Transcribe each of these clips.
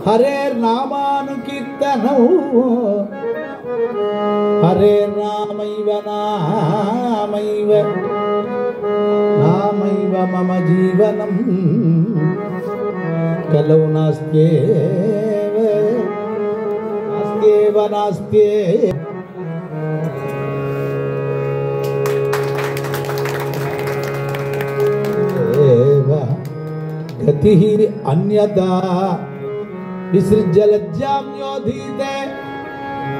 हरे नामानुकीर्तनौ हरे नामैव नामैव नामैव मम जीवनं कलौ नास्त्येव नास्त्येव नास्त्येव गतिः अन्यथा विसृज्य लज्जां योधीते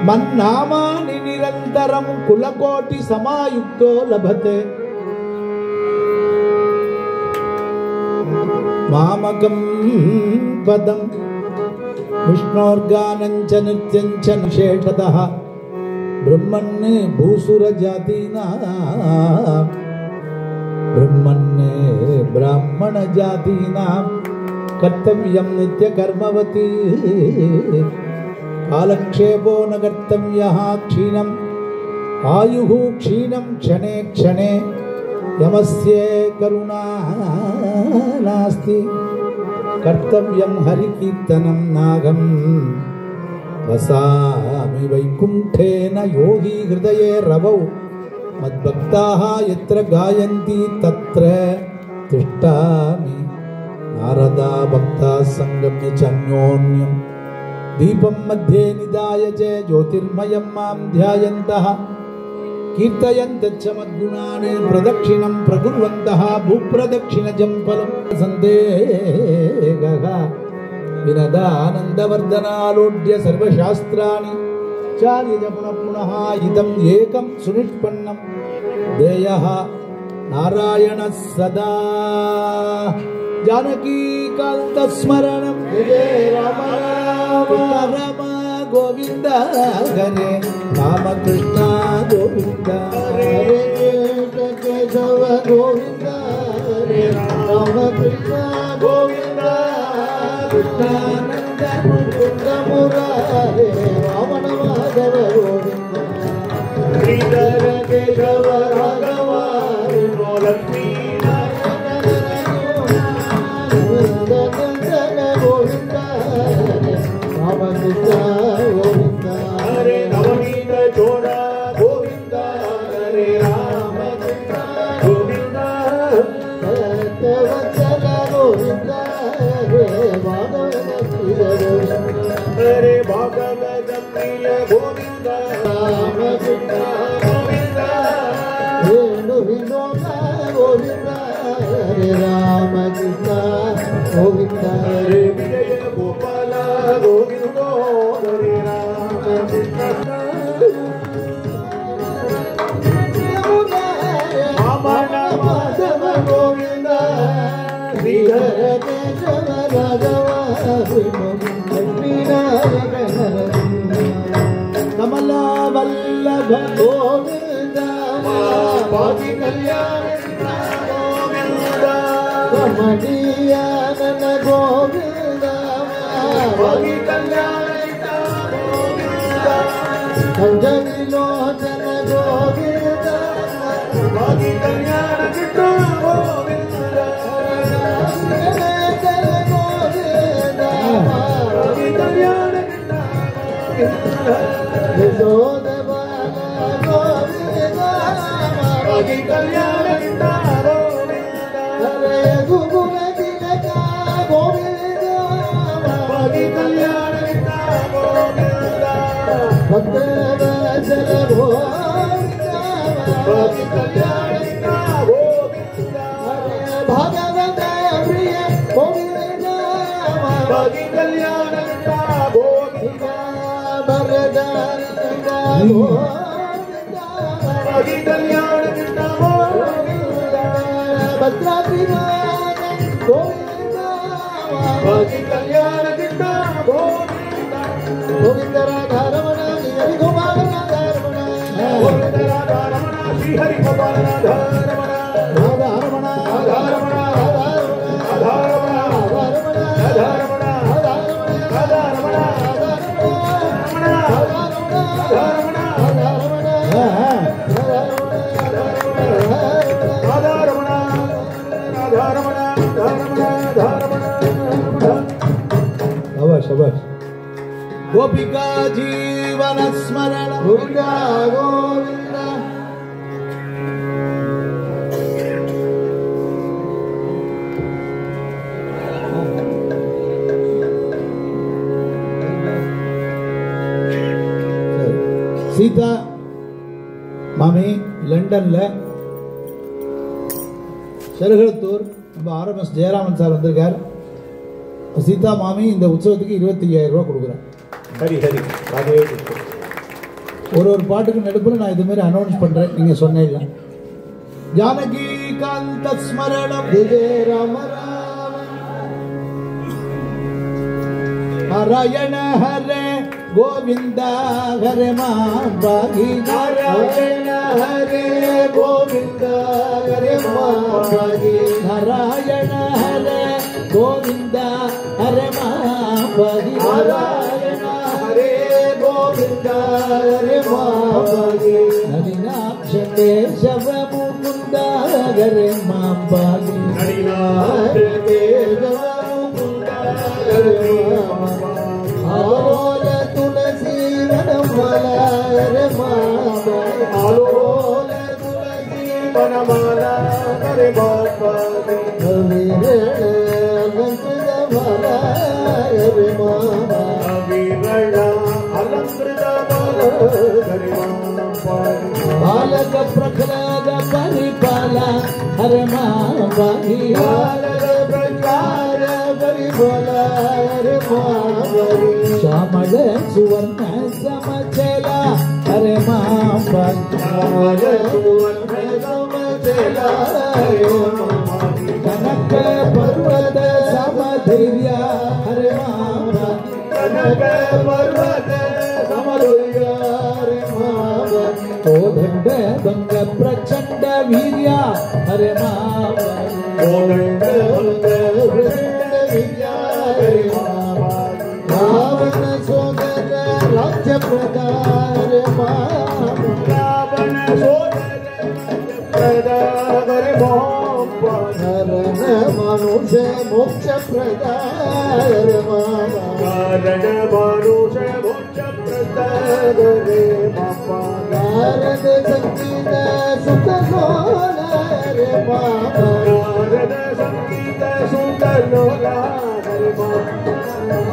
मन्नामानि निरन्तरं कुलकोटि समायुक्तो लभते मामकं पदं विष्णोर्गानं च नित्यं च निषेधतः ब्रह्मन् भूसुरजातीनां ब्रह्मन् ब्राह्मण जातीनां कर्तव्यं नित्य कर्मवती कालक्षेपो न कर्तव्यः क्षीणम् आयुः क्षीणं क्षणे क्षणे यमस्य करुणा नास्ति कर्तव्यं हरिकीर्तनं नागं वसामि वैकुण्ठेन योगी हृदये रवौ मद्भक्ताः यत्र गायन्ति तत्र तिष्ठामि नारदा भक्ताः संगम्य च अन्योन्यं दीपं मध्ये निधाय च ज्योतिर्मयं मां ध्यायन्तः कीर्तयन्तः च मद्गुणान् प्रदक्षिणं प्रकुर्वन्तः भूप्रदक्षिणजं फलं सन्देहः विनदानन्दवर्धनालोड्य सर्वशास्त्राणि चार्य पुनः पुनः इदम् एकं सुनिष्पन्नं देयः नारायण सदा जानकीकान्तस्मरणं राम राम गोविन्द हरे रामकृष्ण गोविन्द हरे केशव गोविन्द हरे रामकृष्ण गोविन्द कृष्णानन्द मुकुन्द मुरारे वामन माधव गोविन्द श्रीधर केशव राघव लक्ष्मी गोविन्द रामकृष्ण गोविन्द हरे नवनीत जोड़ा गोविन्द हरे रामकृष्ण गोविन्द सत्यवत्सल गोविन्द हरे भागवत प्रिय गोविन्द रामकृष्ण गोविन्द वेणु विनोद गोविन्द हरे रामकृष्ण गोविन्द हरे विजय गोपाल गोविन्द हरे रामकृष्ण माधव गोविन्द श्रीधर केशव राघव कमला वल्लभ गोविन्द भाग्य कल्याण गोविन्द रमणीयानन गोविन्द भाग्य कल्याण गोविन्द संजविलोचन गोविन्द भाग्य कल्याण गोविन्द यशोद बाला गोविन्द भाग्य कल्याण गोविन्द हरे गुगुल तिलका गोविन्द भाग्य कल्याण गोविन्द भक्त वत्सल गोविन्द भाग्य कल्याण गोविन्द हरे भगवत प्रिय गोविन्द भाग्य कल्याण गोविन्द वरदान गोविन्द भाग्य कल्याण गोविन्द भद्राद्रिनाथ गोविन्द भाग्य कल्याण गोविन्द गोविन्द राधा रमण हरि गोपाल राधा रमण गोविन्द राधा रमण श्री हरि गोपाल राधा रमण राधा रमण राधा रमण राधा रमण राधा रमण राधा रमण राधा रमण शबाश शबाश गोपिका जीवन स्मरण गोविंदा गोविंदा சீதா மாமி லண்டன்ல செருகத்தூர் நம்ம ஆர்எம்எஸ் ஜெயராமன் சார் வந்திருக்கார். சீதா மாமி இந்த உற்சவத்துக்கு 25,000 ரூபாய் கொடுக்குறேன். ஹரி ஹரி ஒரு பாட்டுக்கு நடுப்புல நான் இது மாதிரி அனௌன்ஸ் பண்றேன். நீங்க சொன்னீங்க ஜானகி காந்த ஸ்மரணம் விஜய ராம ராம நாராயண ஹரே கோவிந்தா ஹரே மாபாகி நாராயண ஹரே கோவிந்தா ஹரே மாபாகி நாராயண ஹரே கோவிந்தா ஹரே மாபாகி நாராயண ஹரே கோவிந்தா ஹரே மாபாகி நளினாட்ச கேசவ முகுந்த ஹரே மாபாகி நளினாட்ச கேசவ முகுந்த ஹரே மாபாகி ஆலோல துளசி வனமால ஹரே மாபாகி ஆலோல துளசி வனமால ஹரே மாபாகி बालक प्रहलाद परिपाल हरे माबागी बालक प्रहलाद परिपाल हरे माबागी श्यामल सुवर्ण समचला हरे माबागी श्यामल सुवर्ण समचला हरे माबागी कनक पर्वत समधैर्य हरे माबागी कनक पर्वत समधैर्य हरे माबागी कोदंड भंग प्रचंड वीर्य हरे माबागी कोदंड भंग प्रचंड वीर्य हरे माबागी रावण सोदर राज्य प्रदान हरे माबागी रावण सोदर राज्य प्रदान हरे माबागी हरण मनुष्य मोक्ष प्रदान हरे माबागी हरण मनुष्य मोक्ष प्रदान हरे माबागी नारद संगीत सुख लोला हरे माबागी नारद संगीत सुख लोला हरे माबागी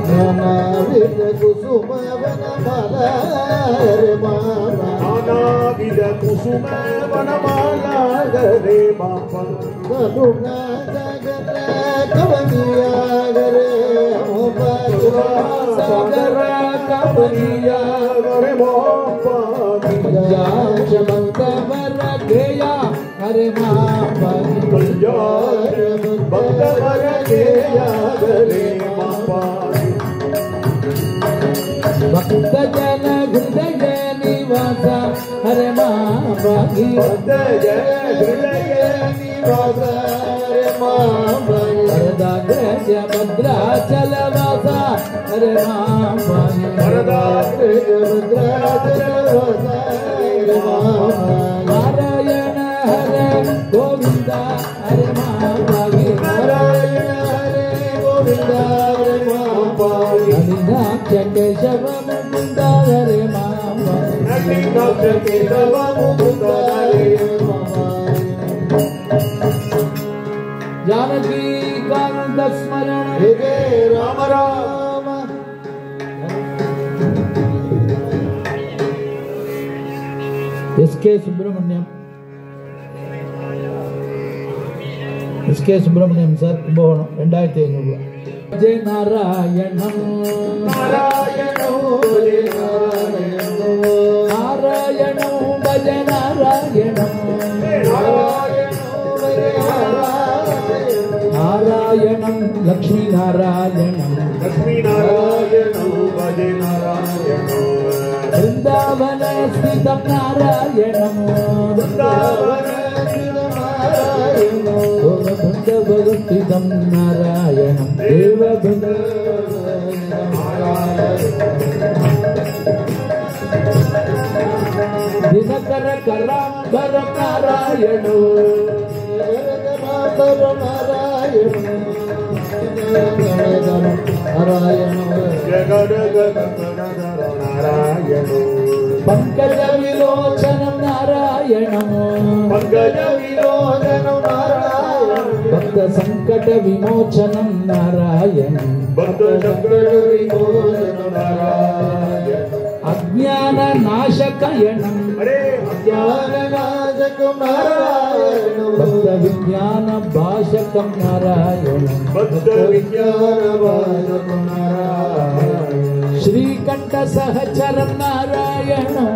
नानाविध कुसुम वनमाला हरे माबागी नानाविध कुसुम वनमाला हरे माबागी करुणा सागर कवनिया हरे माबागी सागर कवनिया हरे माबागी पंजाब वर गया हरे माबागी पंजाब वर गया हरे माबागी भक्त जन हृदय निवास हरे माबागी भक्त जन हृदय निवास हरे माबागी वरदाग्रज भद्राचल वास हरे माबागी वरदाग्रज भद्राचल वास हरे माबागी नारायण हरे गोविंदा हरे माबागी नारायण हरे गोविंदा हरे माबागी नलिनाक्ष केशव मुकुंद हरे माबागी नलिनाक्ष केशव मुकुंद हरे माबागी जानकी कांत स्मरण हे राम राम एसके सुब्रमण्यम सर कुंभकोणम 2500 ரூபாய் जय नारायणं नारायणं भज नारायणं भज नारायणं नारायणं लक्ष्मी नारायणं भज नारायणं वृंदावन स्थितं नारायणं भगवतीदं नारायणं देवबन्ध दिनकर कराम्बर नारायणो नारायण పంకజ విలోచనం నారాయణం భక్త సంకట విమోచనం నారాయణం అజ్ఞాన నాశకయనం భక్త విజ్ఞాన భాషకం నారాయణం శ్రీకంఠ సహచరం నారాయణం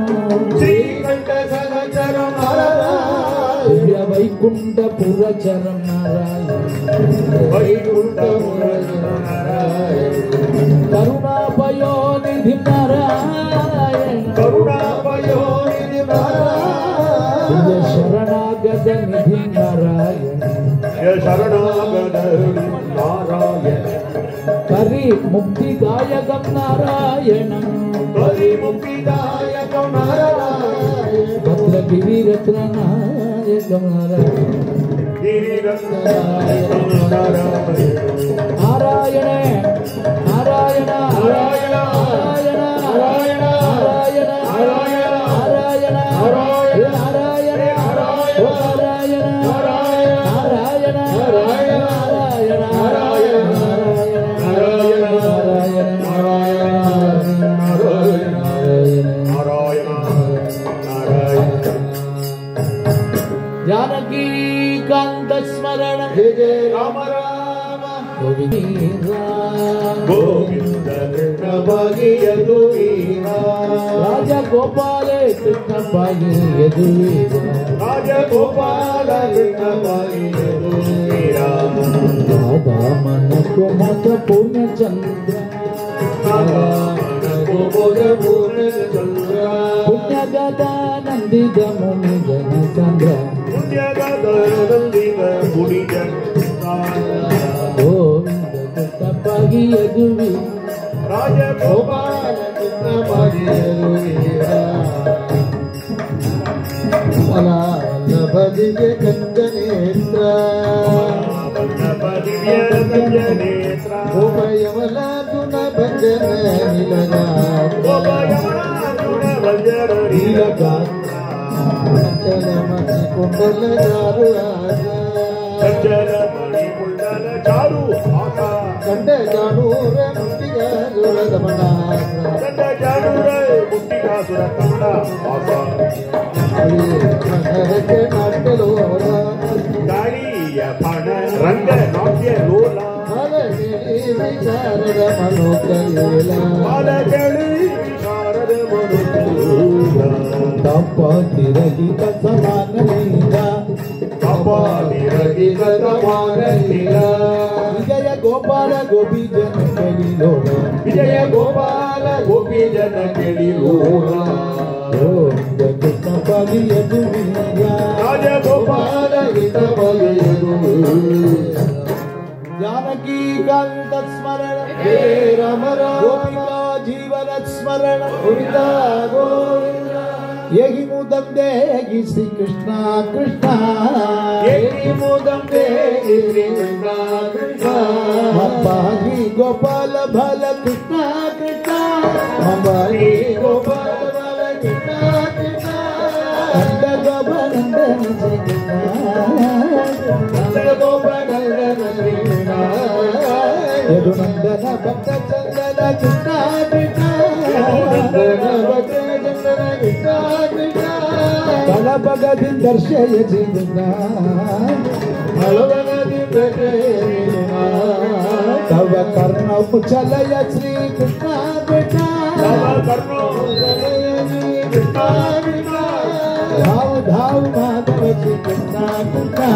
దివ్య వైకుంఠ పురచరం నారాయణం కరుణాపయోనిధి నారాయణ దివ్య శరణాగత నిధి నారాయణ కరి ముక్తిదాయకం నారాయణం భద్రగిరి రత్న నాయకం నారాయణ నారాయణ నారాయణ నారాయణ నారాయణ నారాయణ నారాయణ నారాయణ जानकी कांत स्मरण जय जय राम राम गोविंद कृष्ण भाग्य दुवीरा राजा गोपाल कृष्ण भाग्य दुवीरा राजा गोपाल कृष्ण भाग्य दुवीरा राधा मन को मत पूर्ण चंद्र पुण्य गदा नंदित मुनि जन चंद्र गोविंद कृष्ण भाग्य दुवीरा राजा गोपाल कृष्ण भाग्य दुवीरा भज के कंदनेत्र गोपयमला तुन भजन नीलगा चल मणि कुंडल चारु कंड जानूर मुट्टिगा सुरदमण रंग नाट्य लोला शारद मनोकलीला तपतिरहित समान लीला तपतिरहित समान लीला विजय गोपाल गोपी जन केली लोला विजय गोपाल गोपी जन केली लोला गोविंद कृष्ण भाग्य दुवीरा राजा गोपाल कृष्ण भाग्य दुवीरा जानकी कांत स्मरण हे राम गोपिका जीवन स्मरण गोविंदा गोविंदा यही मुदम देगी श्री कृष्णा कृष्णा यही मुदम देगी श्री कृष्णा कृष्णा मम्बाही गोपाल भल कृष्णा कृष्णा मम्बाही गोपाल भल कृष्णा कृष्णा नंद गोपानंदन श्री कृष्णा नंद गोपानंदन श्री कृष्णा यदुनंदन भक्त चंदन कृष्णा कृष्णा यदुनंदन भक्त चंदन कृष्णा कृष्णा कलपगति दर्शय जीवना कलपगति दर्शय तव कर्णौ चलय श्री कृष्णा कृष्णा तव कर्णौ चलय श्री कृष्णा कृष्णा धाव धाव माधव श्री कृष्णा कृष्णा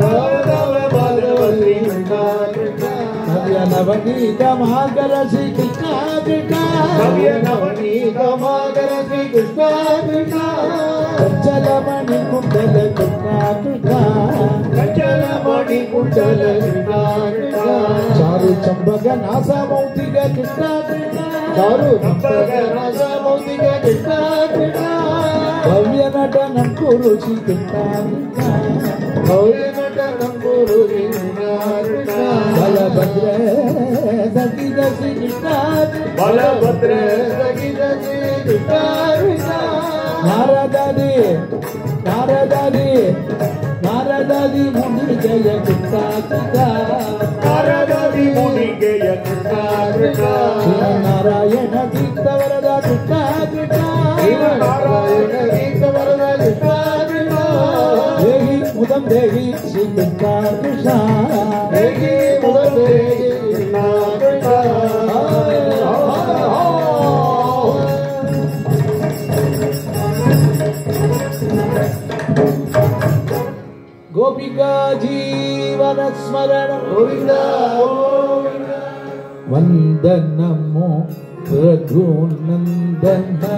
धाव धाव माधव श्री कृष्णा कृष्णा नव्य नवनीत मागर श्री कृष्णा कृष्णा नव्य नवनीत मागर श्री कृष्णा कृष्णा कंचल मणि कुंडल कृष्णा कृष्णा कंचल मणि कुंडल कृष्णा कृष्णा चारु चंबक नासा मौतिक कृष्णा कृष्णा चारु चंबक नासा मौतिक कृष्णा कृष्णा भव्य नटनं कुरु श्री कृष्णा कृष्णा भव्य नटनं शरणं गुरु बलभद्र सखी दसी कृष्णा बलभद्र सखी दसी कृष्णा नारदादी मुनि जय कृष्णा कृष्णा नारदादी मुनि जय कृष्णा कृष्णा नारायण दीप्त वरदा कृष्णा कृष्णा नारायण दीप्त वरदा कृष्णा कृष्णा देहि मुदं देहि श्री कृष्णा कृष्णा देहि मुदं देहि कृष्णा कृष्णा गोपिका जीवन स्मरण गोविंदा वंदनमो रघुनंदना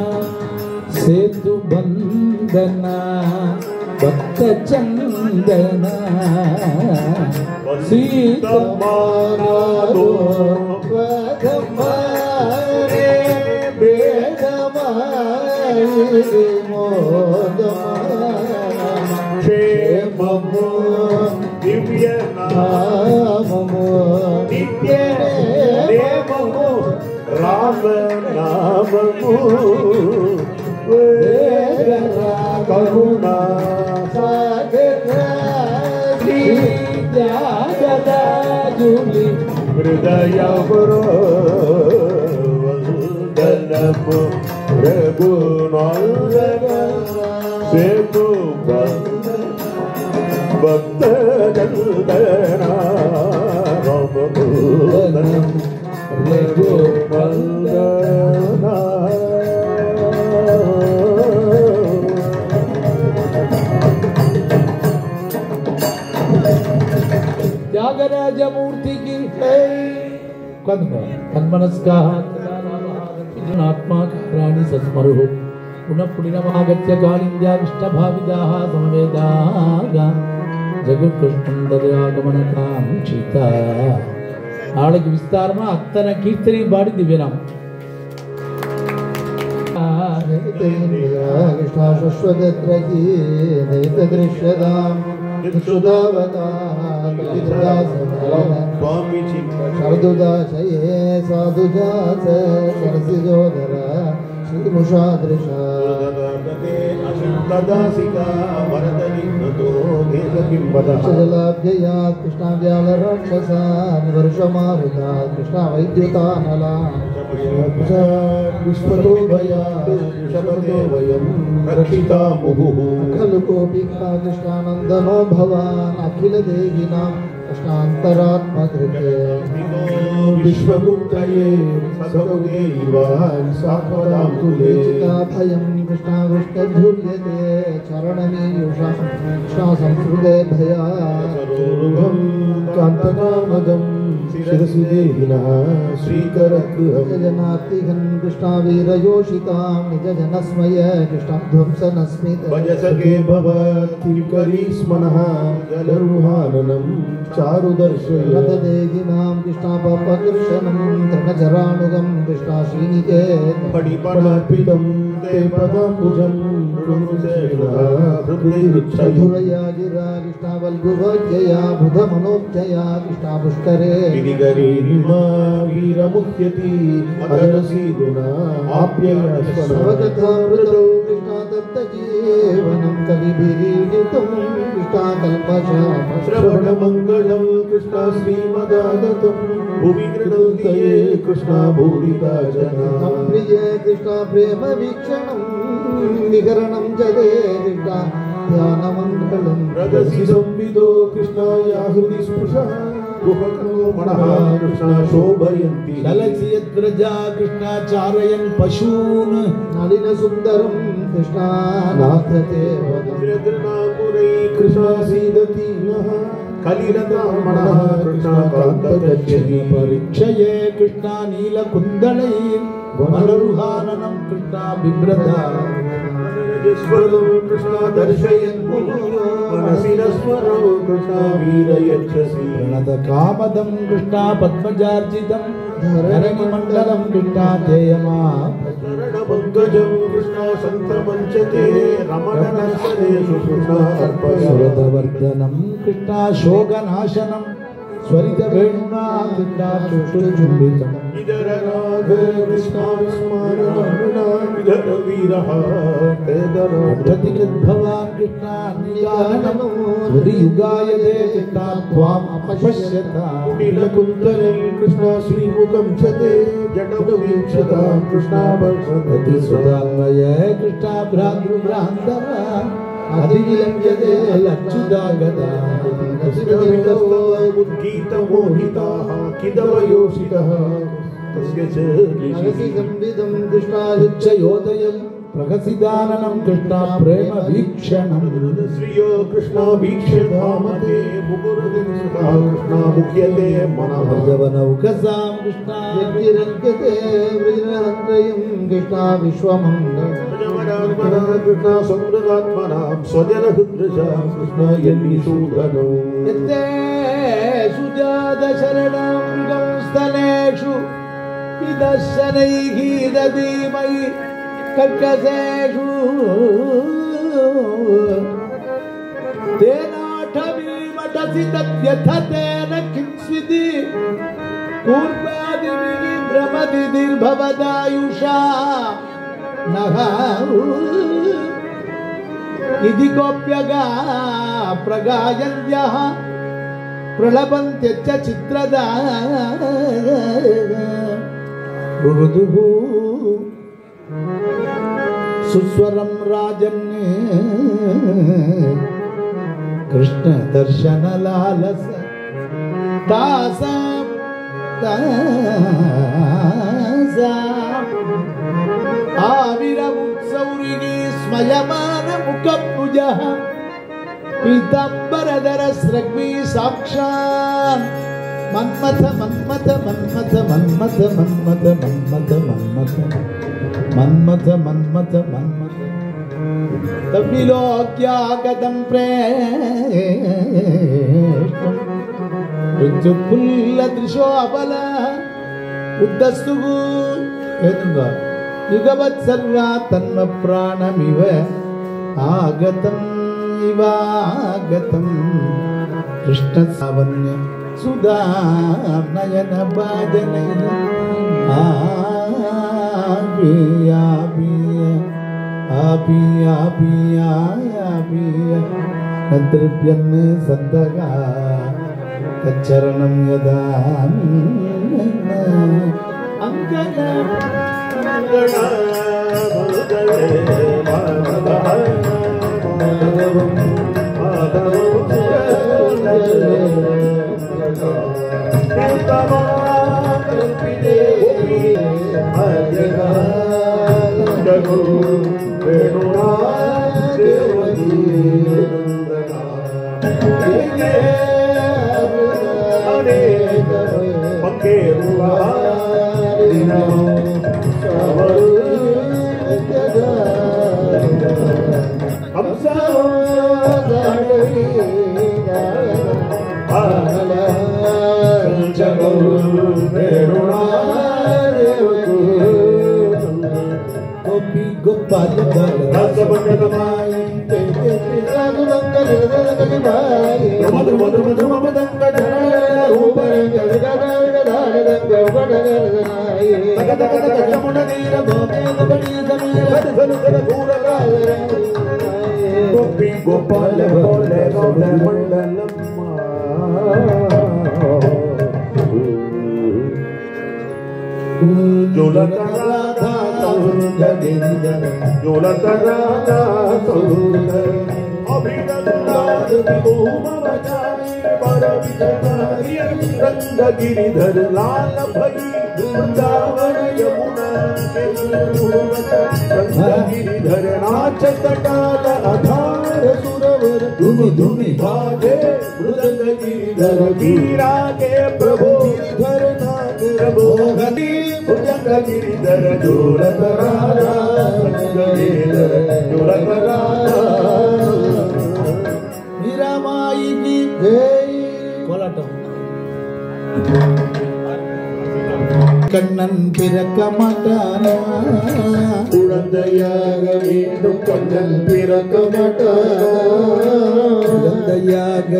सेतु बंदना भक्त चंदना सीता मारो पदमारे बेदमारे क्षेममो दिव्य नाममो नित्य देवमो राम नाममो वेदना करुणा सागर त्यागदा जुली हृदय वंदनमो रघुनंदन सेतु भक्त जंदना रामबोधनम रघुनंदना त्यागराज मूर्ति की कन्मनस्का आत्मा प्राणी सस्मरुः पुनः पुण्यमागत्य कालिन्द्या विष्टभाविदाः समवेदाः जगत्कृष्णं ददयागमनकांक्षिता நாளைக்கு விஸ்தாரமா அத்தனை கீர்த்தனையும் பாடி திவ்யநாமம் जलाभ्यया कृष्णा व्याल राक्षसा वर्षमारुता कृष्णा वैद्युतानला विश्वतो भया शब्दो वयं रक्षिता मुहुः खलु गोपिका कृष्णानन्दनो भवान् अखिल देहिनां कृष्णान्तरात्मकृते विश्वगुप्तये सगौदेवान् सात्वतां तुले भयं कृष्णा वृष्टधुर्यते चरणमीयुषा कृष्णा संस्कृते भया कान्तकामदं शिरसि देहिनः श्रीकरगृहजनार्तिहन् कृष्णा वीरयोषितां निजजनस्मय कृष्णा ध्वंसनस्मित भजसखे भवत्किङ्करी स्मनः जलरुहाननं चारुदर्शयदेहिनां कृष्णा पापकृशनं तृणचराणुगं कृष्णा श्रीनिके फणिपणार्पितं ते पदाम्बुजं धुरया गिरा कृष्णा वल्गुभजया बुधमनोज्जया कृष्णा पुष्करे गिरिगरीरिमा वीरमुह्यति अधरसीदुना आप्ययस्वनवकथामृतौ कृष्णा दत्तजीवनं कविभिरीडितं कृष्णा कल्पशाम श्रवणमङ्गलं कृष्णा श्रीमदागतं भुवि कृणन्ते कृष्णा भूरिता जना प्रिये कृष्णा प्रेम वीक्षणं विकरणं जले कृष्णा ध्यानमङ्गलं रजसि संविदो कृष्णा या हृदि स्पृशः कृष्णा शोभयन्ति ललसि यद्व्रजा कृष्णा चारयन् पशून् नलिन सुन्दरं कृष्णा नाथते कृष्णा सीदति नः कलिरतामणः कृष्णा कान्तगच्छति परीक्षये कृष्णा नीलकुन्दलैर्वनरुहाननं कृष्णा बिभ्रता कृष्णा दर्शयन् मनसि न स्मरो कृष्णा वीरयच्छसि प्रणतकामदं कृष्णा पद्मजार्जितं धरणि मंडलम कृष्णा जयमा पंकजं कृष्ण संत मंचते रमण नर्सनेषु कृष्ण अर्पयामि सुरतवर्धनम कृष्णा शोकनाशनम स्वरित वेणुना कृष्णा चुष्टुचुम्बितम इधर राग कृष्ण स्मरण इधर वीरः तेदर भवान् कृष्णा निगानम सुरि युगायते कृष्णा त्वाम् अपश्यता नीलकुन्तले कृष्ण श्रीमुखं छते जडं वीक्षता कृष्ण अति सुदान्वय कृष्णा भ्रातृभ्रान्तरा अधिविलङ्घ्यते लक्षुदागता उद्गीतमोहिताः किदवयोषितः तस्य च संविदं कृष्णायुच्चयोदयं प्रकसिदाननं कृष्णा प्रेम वीक्षणं श्रियो कृष्ण वीक्ष्य धामते मुकुरदिनसुता कृष्ण मुख्यते मनोहरवनौकसां कृष्णा यज्ञरङ्गते वृजनत्रयं कृष्ण विश्वमङ्गल कृष्ण संवृतात्मनां स्वजनहृदृशां कृष्ण यन्निषूदनौ यत्ते सुजातशरणं गंस्थलेषु विदर्शनैः दधीमहि कर्कशेषु तेनाठवीमटसि तद्यथ तेन किंस्विति कूर्पादिभिः भ्रमदिर्भवदायुषा नः इति गोप्यगा प्रगायन्त्यः प्रलपन्त्यच्च चित्रदा मृदुः सुस्वरं राजन् कृष्ण दर्शन लालस तासां आविरमुत्सौरिणी स्मयमान मुखभुजः पीताम्बरधर स्रग्वी साक्षात् मन्मथ मन्मथ मन्मथ मन्मथ मन्मथ मन्मथ मन्मथ मन्मथ मन्मथ मन्मथ तविलोक्यागतं प्रेष्टं ऋतुपुल्लदृशो अबल उद्धस्तुः एतुंगा युगवत् सर्वा तन्म प्राणमिव आगतम् इवागतं कृष्ण सावन्य सुधा नयन बादनैः नद्रिप्यन् सन्दगा तच्चरणं यदा अङ्गना गोपाल गिरिधर लाल भई वृंदावन यमुना गिरिधर नाच कटाल आधार सुरवर धुमि धुमि बाजे मृदंग गिरिधर वीरा के प्रभु गिरिधर नाग रघुगति भुजंग गिरिधर जोड़त राजा गिरिधर जोड़त राजा मीरामाई की जय कोलाटम கண்ணன் பிறக்க மாட்டானா குழந்தையாக மீண்டும் கண்ணன் பிறக்க மாட்டானா குழந்தையாக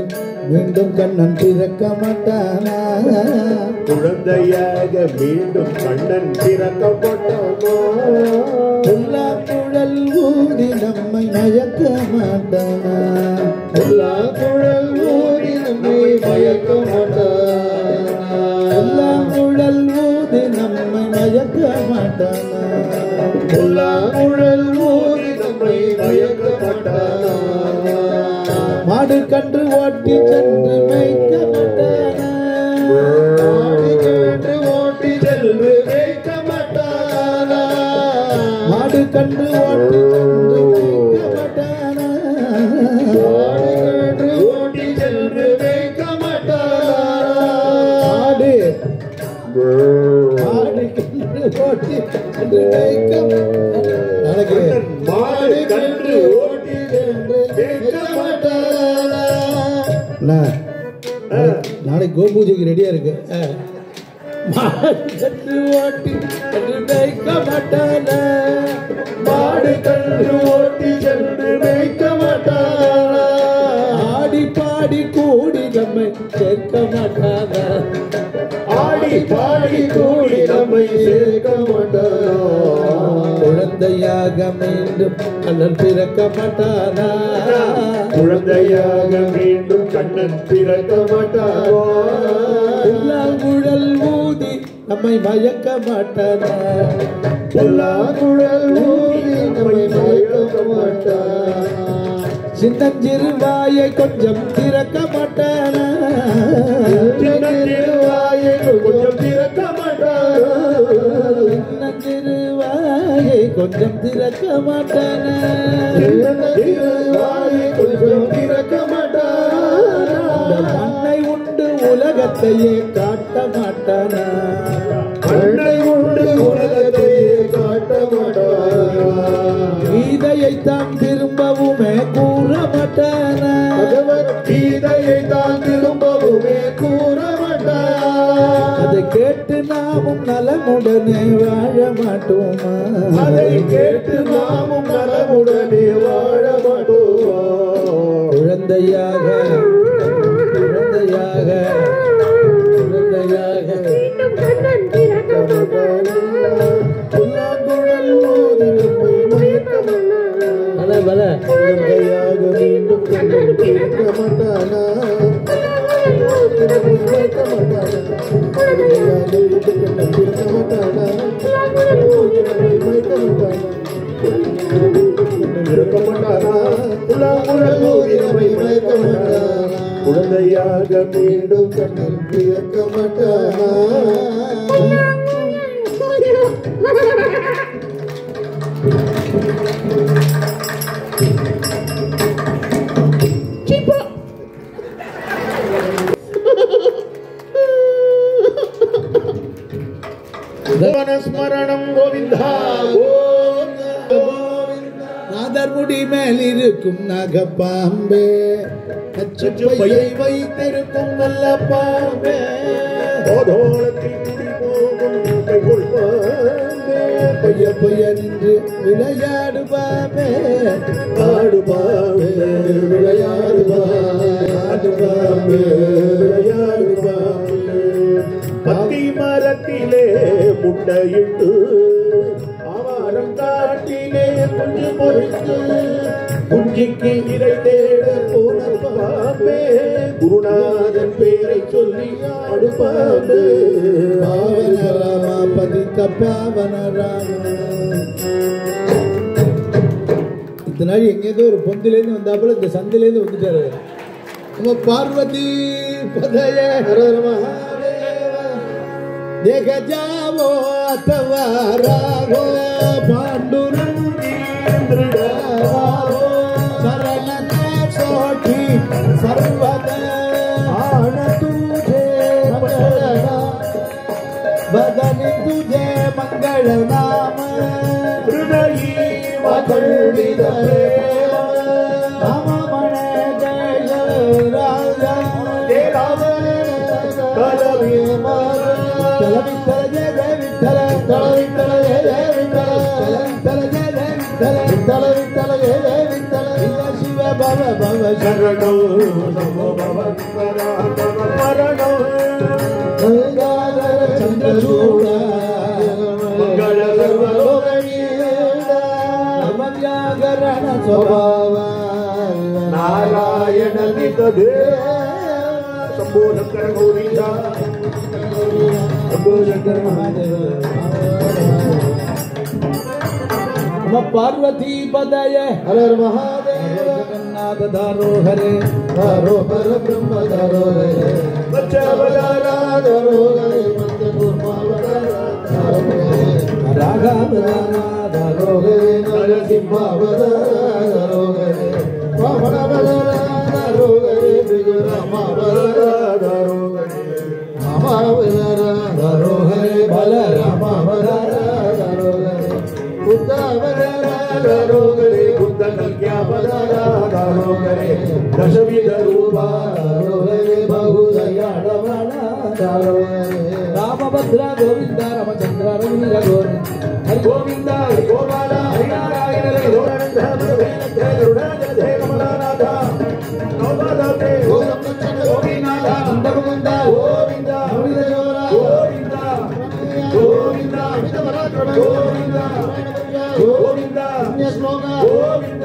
மீண்டும் கண்ணன் பிறக்க மாட்டானா குழந்தையாக மீண்டும் கண்ணன் பிறக்க மாட்டானா எல்லா குழல் ஊதி நம்மை மயக்க மாட்டானா எல்லா குழல் ஊதி நம்மை மயக்க மாட்டானா எல்லா குழல் ஊதி நம்மை மயக்க மாட்டானா எல்லா குழல் ஊதி நம்மை மயக்க மாட்டானா மாடு கன்று ஓட்டி சென்று மேய்க்க மாட்டானா மாடு கன்று ஓட்டி சென்று மேய்க்க மாட்டானா மாடு கன்று ஓட்டி சென்று மேய்க்க மாட்டானா மாடு கன்று ஓட்டி சென்று மேய்க்க மாட்டானா மாடு கன்று ஓட்டி சென்று மேய்க்க நாளைக்கு மாடு கன்று ஓட்டி சென்று மேய்க்க மாட்டானா நாளைக்கு கோபூஜைக்கு ரெடியா இருக்கு மாடு கன்று ஓட்டி சென்று மேய்க்க மாட்டானா மாடு கன்று ஓட்டி சென்று மேய்க்க மாட்டானா ஆடி பாடி கூடி நம்மை சேர்க்க மாட்டானா ஆடி பாடி கூடி நம்மை சேர்க்க மாட்டானா குழந்தையாக மீண்டும் கண்ணன் பிறக்க மாட்டானா குழந்தையாக மீண்டும் கண்ணன் பிறக்க மாட்டானா குழல் ஊதி நம்மை மயக்க மாட்டானா குழல் ஊதி நம்மை மயக்க மாட்டானா சின்னஞ்சிறு வாயை கொஞ்சம் திறக்க மாட்டானா வாயை கொஞ்சம் திறக்க மாட்டானா சின்னஞ்சிறு வாயை கொஞ்சம் திறக்க மாட்டானா வாயை கொஞ்சம் திறக்க மாட்டானா மண்ணை உண்டு உலகத்தையே காட்ட மாட்டானா மண்ணை உண்டு உலகத்தையே காட்ட மாட்டானா கீதையை தான் திரும்பவுமே கூற மாட்டானா கீதையை தான் திரும்பவுமே கூற மாட்டானா அதை கேட்டு நாமும் நலமுடனே வாழ மாட்டோமா அதை கேட்டு நாமும் நலமுடனே வாழ மாட்டோமா குழந்தையாக குழந்தையாக குழந்தையாக புல்லாங்குழல் ஊதி நம்மை மயக்க மாட்டானா பல பல குழந்தையாக மீண்டும் கண்ணன் பிறக்க மாட்டானா நம்மை மயக்க மாட்டானா குழந்தையாக மீண்டும் கண்ணன் பிறக்க மாட்டானா நம்மை மயக்க மாட்டானா பிறக்க மாட்டானா புல்லாங்குழல் ஊதி நம்மை மயக்க மாட்டானா குழந்தையாக மீண்டும் கண்ணன் பிறக்க மாட்டானா ஸ்மரணம் கோவிந்தா நாதர் முடி மேல் இருக்கும் நகப்பாம்பே நச்சுப்பையை வைத்திருக்கும் நல்ல பாம்பே போதோளத்தில் குடி போகும் கைகொள் பாம்பே பைய பைய நின்று விளையாடு பாம்பே ஆடு பாம்பே விளையாடு பாம்பே விளையாடு பாம்பே பத்தி மரத்திலே முட்டையிட்டு ஆவாரம் காட்டிலே குஞ்சு பொறித்து குஞ்சிக்கு இறை தேட போன பாம்பே குருநாதன் பேரை சொல்லி ஆடு பாம்பே பாவன ராமா பதித்த பாவன ராமா இத்தனை நாள் எங்கேதோ ஒரு பொந்திலேருந்து வந்தாப்புல இந்த சந்திலேருந்து வந்துட்டாரு நம்ம பார்வதி பதய देख जावो अथवा राघो पांडुरंग शरण सोठी सर्वद आन तुझे बदन तुझे मंगल नाम हृदयी वखंडित प्रेम मन जय राजा तेरा कलवी मार शरणौ नमो भवत्परात्मरणौ गंगाधर चंद्रचूड़ मंगल सर्वलोकनीड़ा नवव्याकरण स्वभाव नारायण नितदेव शंभो शंकर गौरीशा शंभो शंकर महादेव पार्वती पदय हर हर महादेव जगन्नाथ धारो हरे धारो पर ब्रह्म धारो हरे बच्चा बदारा धारो हरे मंत्र कुर्मा बदारा धारो हरे राघा बदारा धारो हरे नरसिंह बदारा धारो हरे वामन बदारा धारो हरे विजयरामा बदारा धारो हरे रामा बदारा धारो हरे बलरामा बदारा धारो हरे बुद्ध बदारा धारो हरे बुद्ध कन्या बदारा धारो हरे दशविध रूपा धारो हरे बहुदयाळ बाळा धारो हरे रामभद्र गोविंद रामचंद्र रघुवीर गोविंद हरि गोविंद हरि गोपाल हरि नारायण हरि गोविंद हरि गरुडाचल हे कमलानाथ नवदाते गोविंद नंद गोविंद गोविंद गोविंद जोरा गोविंद गोविंद अमित पराक्रम गोविंद गोविंद पुण्य श्लोक गोविंद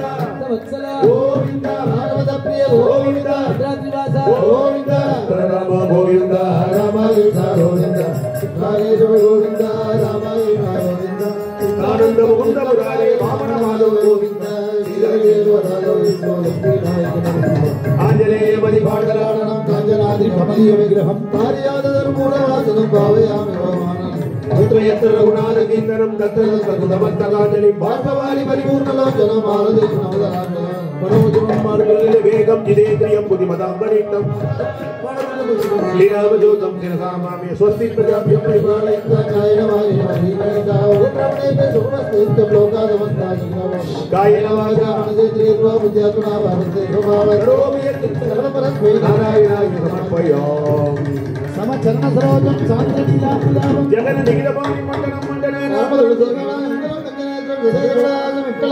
वत्सल गोविंद भागवत प्रिय गोविंद भद्राद्रिवास गोविंद राम गोविंद राम गोविंद नागेश्वर गोविंद राम गोविंद आनंद मुकुंद मुरारे वामन माधव गोविंद आंजनेय परिपाटलाणं कांचनाद्रि कमलीय विग्रहं कार्यादधर्मूढवासनं भावयामि भगवान् यत्र यत्र रघुनाथ कीर्तनं तत्र तत्र कृतमस्तकाञ्जलिं बाष्पवारि परिपूर्णलोचनं भारतेषु नवदराज्ञः मनोजवं मार्गलिले वेगं जितेन्द्रियं बुद्धिमतां वरिष्ठं लीलावजोतं शिरसामामि स्वस्ति प्रजाभ्यः परिपालयन्तः कायेन कायेन वाचा मनसेन्द्रियर्वा बुद्ध्यात्मना भारते स्वभावकरोमि यत् सर्वपरस्मै नारायणाय समर्पयामि समचरण सरोजं सान्द्रलीलापुलावं जगन दिगिलपाणि मण्डनं मण्डनेन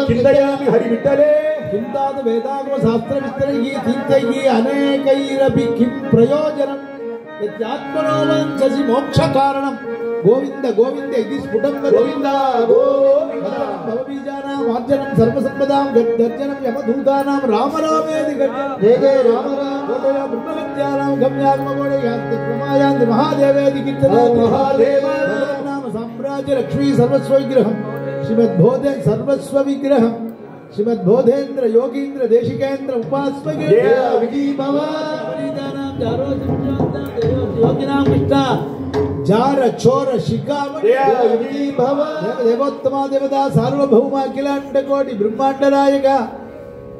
चिन्तयामि हरि विठ्ठले किंताद वेदागम शास्त्र विस्तरैः तीर्थैः अनेकैरपि किं प्रयोजनं यत्यात्मनोवाञ्छसि मोक्षकारणं गोविंद गोविंद इति स्फुटं गोविंद गोविंद भवबीजानां वार्जनं सर्वसम्पदां गर्जनं यमदूतानां राम रामेति गर्जनं जय जय राम राम गोदया ब्रह्मविद्यानां गम्यात्मगोडयान्ति प्रमायान्ति महादेवेति कीर्तनात् महादेव नाम साम्राज्य लक्ष्मी सर्वस्व विग्रहं श्रीमद्बोधे सर्वस्व विग्रहं श्रीमद्बोधेन्द्र योगीन्द्र देशिकेन्द्र उपास्मगे जय विजय भव परिजानां जारो योगिनां कृष्णा जार चोर शिखामणि जय विजय भव देवोत्तमा देवता सार्वभौम अखिलांड कोटि ब्रह्मांड नायक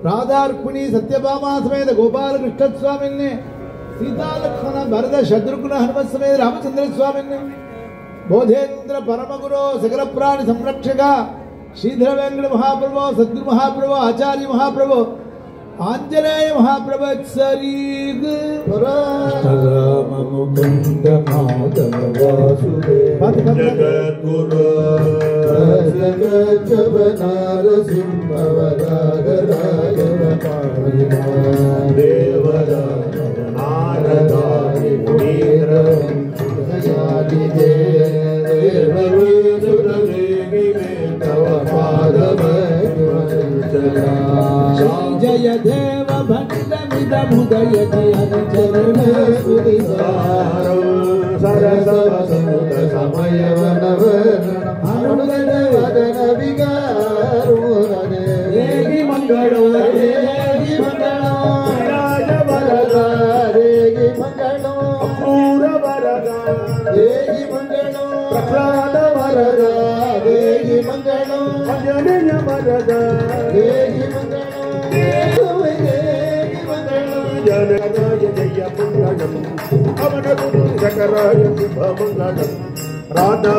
राधार्कुणी सत्यभामा समेत गोपाल कृष्ण स्वामिने सीता लक्ष्मण भरत शत्रुघ्न हनुमत समेत रामचंद्र स्वामिने बोधेन्द्र परमगुरो सकल प्राणी संरक्षक श्रीधर वेंकट महाप्रभु सद्गुरु महाप्रभु आचार्य महाप्रभु आंजनेय महाप्रभु सरीग राम मुकुंद माधव वासुदेव जगद्गुरु नरसिंह देवरा नारदारि मुनीन्द्र जय देव भक्तमिदमुदयति अनुचरण सरसवसुत समयवनवरणम् अनुगणवदन विकारोरणे देहि मङ्गलो देहि मङ्गलो विराज वरदा देहि मङ्गलो अपूर वरदा देहि मङ्गलो प्रह्लाद वरदा देहि मङ्गलो अजनय वरदा देहि मङ्गलो देहि मङ्गलो जनकाय जय मङ्गलम् अवनतु शकराय शुभ मङ्गलम् राधा